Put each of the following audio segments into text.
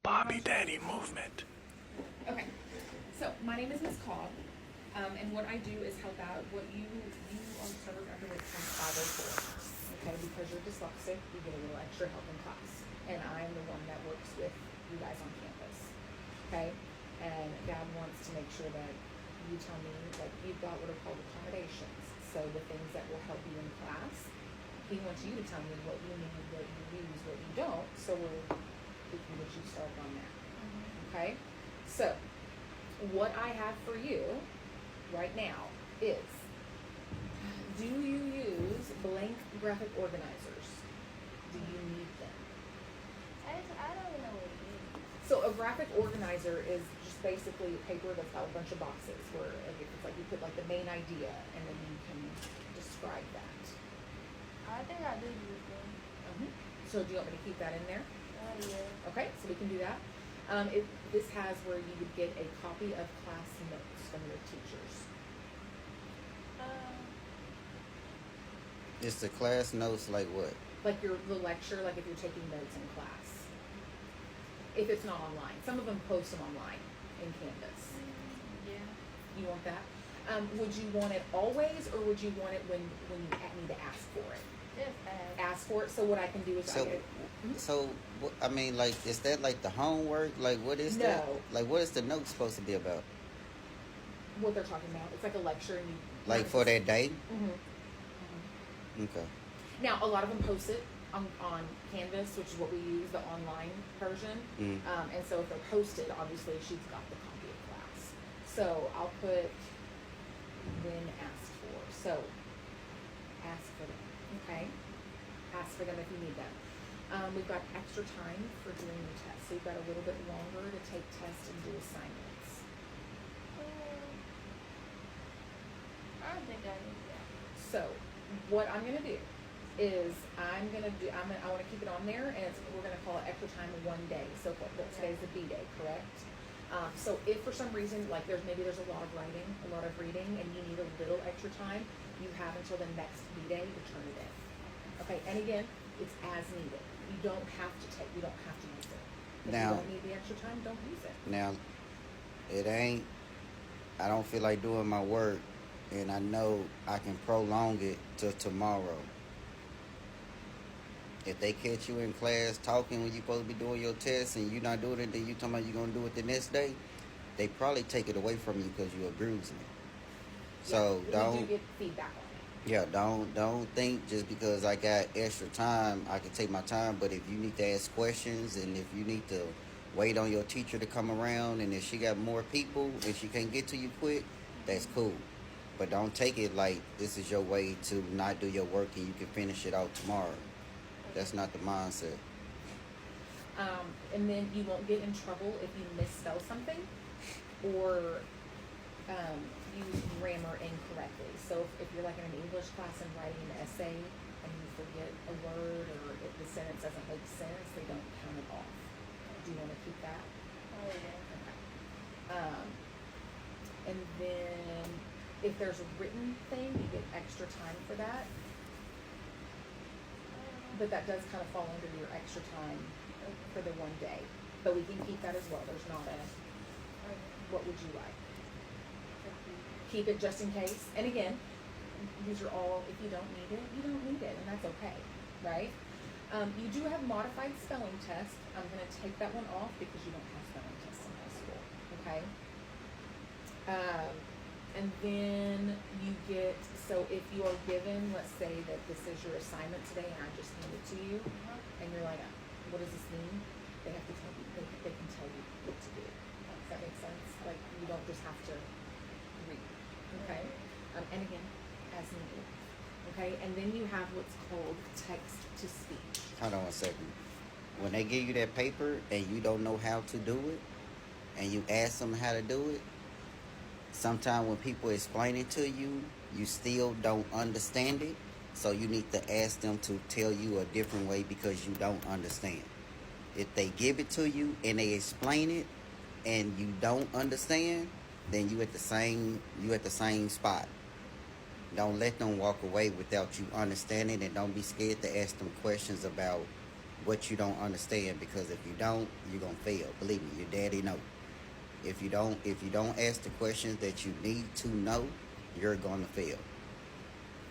Bobby Daddy movement. Okay, so my name is Miss Cobb, and what I do is help out what you are served under with from 504. Okay, because you're dyslexic, you get a little extra help in class, and I'm the one that works with you guys on campus. Okay, and Dad wants to make sure that you tell me that you've got what are called accommodations. So the things that will help you in class, he wants you to tell me what you need, what you use, what you don't. So we can get you started on that. Okay, so what I have for you right now is, do you use blank graphic organizers? Do you need them? I don't know what it is. So a graphic organizer is just basically paper that's got a bunch of boxes where it's like you put like the main idea and then you can describe that. I think I do use them. So do you want me to keep that in there? Yeah. Okay, so we can do that. This has where you would get a copy of class notes from your teachers. It's the class notes like what? Like the lecture, like if you're taking notes in class. If it's not online. Some of them post them online in Canvas. Yeah. You want that? Would you want it always, or would you want it when you need to ask for it? Just ask. Ask for it. So what I can do is I So, get I mean, like, is that like the homework? Like, what is that? No. Like, what is the note supposed to be about? what they're talking about. It's like a lecture, and you Like for that day? Mm-hmm. Okay. Now, a lot of them post it on Canvas, which is what we use, the online version. Mm. And so if they're posted, obviously she's got the copy of class. So I'll put when asked for. So ask for them, okay? Ask for them if you need them. We've got extra time for doing your tests. So you've got a little bit longer to take tests and do assignments. I don't think I need that. So what I'm gonna do is I want to keep it on there, and we're gonna call it extra time one day. So today's the B day, correct? So if for some reason, like there's a lot of writing, a lot of reading, and you need a little extra time, you have until the next B day to turn it in. Okay, and again, it's as needed. You don't have to use it. If Now- you don't need the extra time, don't use it. Now, I don't feel like doing my work, and I know I can prolong it till tomorrow. If they catch you in class talking when you're supposed to be doing your test and you're not doing it, then you talking about you're going to do it the next day, they probably take it away from you because you're abusing it. So Yeah, we do get feedback on it. Yeah, don't think just because I got extra time, I can take my time. But if you need to ask questions and if you need to wait on your teacher to come around, and if she got more people and she can't get to you quick, that's cool. But don't take it like this is your way to not do your work and you can finish it out tomorrow. That's not the mindset. And then you won't get in trouble if you misspell something or use grammar incorrectly. So if you're like in an English class and writing an essay and you forget a word or if the sentence doesn't make sense, they don't count it off. Do you want to keep that? Oh yeah. Okay. And then if there's a written thing, you get extra time for that. But that does kind of fall under your extra time for the one day. But we can keep that as well. There's not a, what would you like? Keep it just in case. And again, these are all, if you don't need it, you don't need it, and that's okay, right? You do have modified spelling tests. I'm going to take that one off because you don't have spelling tests in high school, okay? And then you get, so if you are given, let's say that this is your assignment today and I just hand it to you, and you're like, what does this mean? They have to tell you, they can tell you what to do. Does that make sense? Like, you don't just have to read, okay? And again, as needed, okay? And then you have what's called text to speech. Hold on a second. When they give you that paper and you don't know how to do it, and you ask them how to do it, sometimes when people explain it to you, you still don't understand it. So you need to ask them to tell you a different way because you don't understand. If they give it to you and they explain it and you don't understand, then you at the same spot. Don't let them walk away without you understanding, and don't be scared to ask them questions about what you don't understand, because if you don't, you're gonna fail. Believe me, your daddy know. If you don't ask the questions that you need to know, you're gonna fail.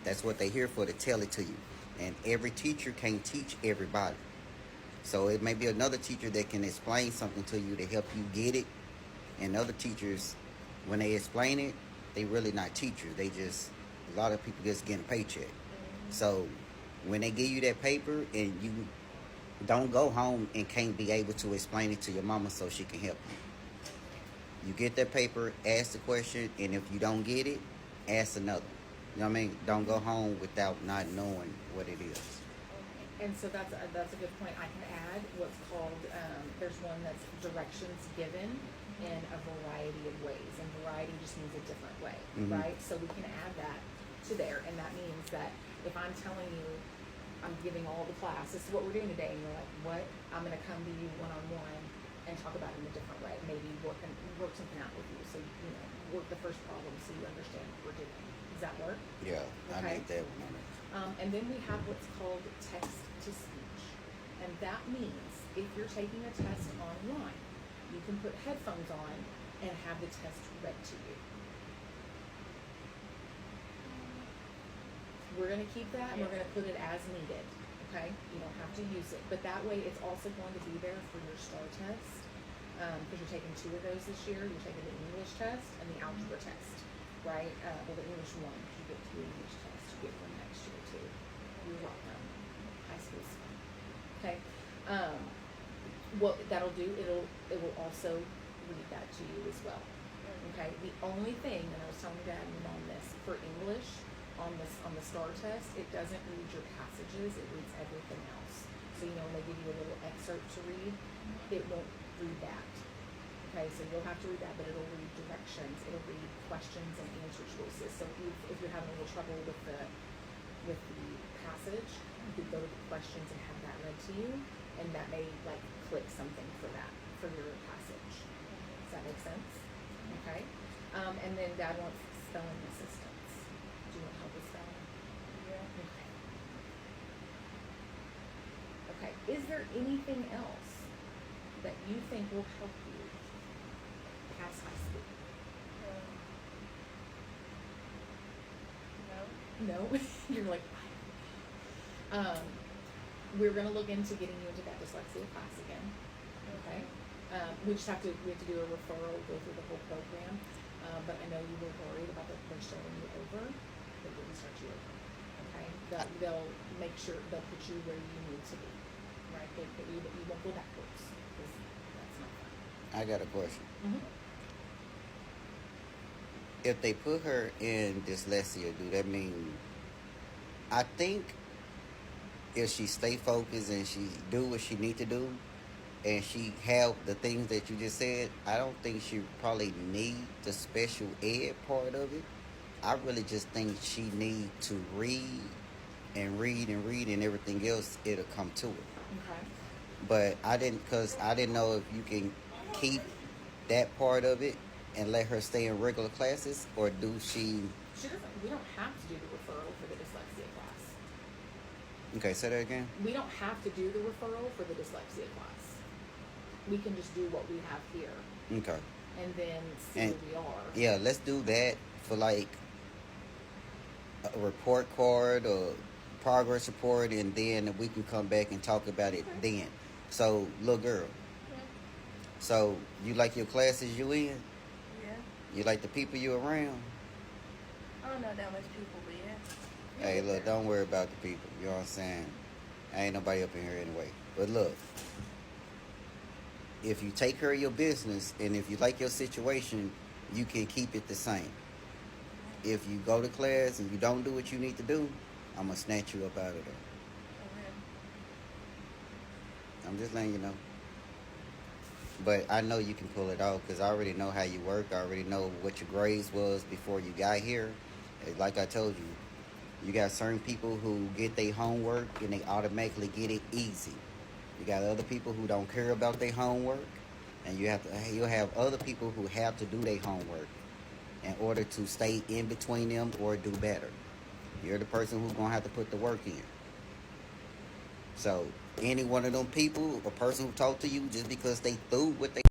That's what they here for, to tell it to you. And every teacher can't teach everybody. So it may be another teacher that can explain something to you to help you get it. And other teachers, when they explain it, they really not teachers. They just, a lot of people just getting a paycheck. So when they give you that paper and you don't go home and can't be able to explain it to your mama so she can help you. You get that paper, ask the question, and if you don't get it, ask another. You know what I mean? Don't go home without not knowing what it is. And so that's a good point. I can add what's called, there's one that's directions given in a variety of ways. And variety just means a different way, Mhm. right? So we can add that to there. And that means that if I'm telling you, I'm giving all the class, this is what we're doing today, and you're like, what? I'm going to come to you one-on-one and talk about it in a different way. Maybe work something out with you. So, work the first problem so you understand what we're doing. Does that work? Yeah, I Okay. need that one on it. And then we have what's called text to speech. And that means if you're taking a test online, you can put headphones on and have the test read to you. We're going to keep that and we're going to put it as needed. Okay? You don't have to use it. But that way it's also going to be there for your STAR test. Because you're taking 2 of those this year. You're taking the English test and the algebra test. Right? Well, the English one, because you get 2 English tests. You get one next year too. You're welcome. High school's fun. Okay. What that'll do, it will also read that to you as well. Okay. The only thing, and I was telling Dad and Mom this, for English on the STAR test, it doesn't read your passages. It reads everything else. So when they give you a little excerpt to read, it won't read that. Okay, so you'll have to read that, but it'll read directions. It'll read questions and answer choices. So if you're having a little trouble with the passage, you could go to the questions and have that read to you, and that may click something for your passage. Does that make sense? Okay. And then Dad wants spelling assistance. Do you want help with spelling? Yeah. Okay. Okay. Is there anything else that you think will help you pass high school? No. No? You're like, we're gonna look into getting you into that dyslexia class again. Okay? We have to do a referral, go through the whole program. But I know you were worried about that they're starting you over. They didn't start you over. Okay? They'll make sure they'll put you where you need to be. Right? You won't go backwards. 'Cause that's not fun. I got a question. Mm-hmm. If they put her in dyslexia, do that mean? I think if she stay focused and she do what she need to do, and she have the things that you just said, I don't think she probably need the special ed part of it. I really just think she need to read and read and read, and everything else it'll come to it. Okay. But I didn't know if you can keep that part of it and let her stay in regular classes, or do she? We don't have to do the referral for the dyslexia class. Okay, say that again. We don't have to do the referral for the dyslexia class. We can just do what we have here Okay. and then see And- where we are. Yeah, let's do that for a report card or progress report, and then we can come back and talk about it Okay. then. So, little girl, so you like your classes you in? Yeah. You like the people you around? I don't know that much people, but yeah. Hey, look, don't worry about the people. You know what I'm saying? Ain't nobody up in here anyway. But look, if you take care of your business and if you like your situation, you can keep it the same. If you go to class and you don't do what you need to do, I'm going to snatch you up out of there. Okay. I'm just letting you know. But I know you can pull it off because I already know how you work. I already know what your grades was before you got here. Like I told you, you got certain people who get their homework and they automatically get it easy. You got other people who don't care about their homework, and you'll have other people who have to do their homework in order to stay in between them or do better. You're the person who's gonna have to put the work in. So any one of them people, a person who talked to you, just because they threw what they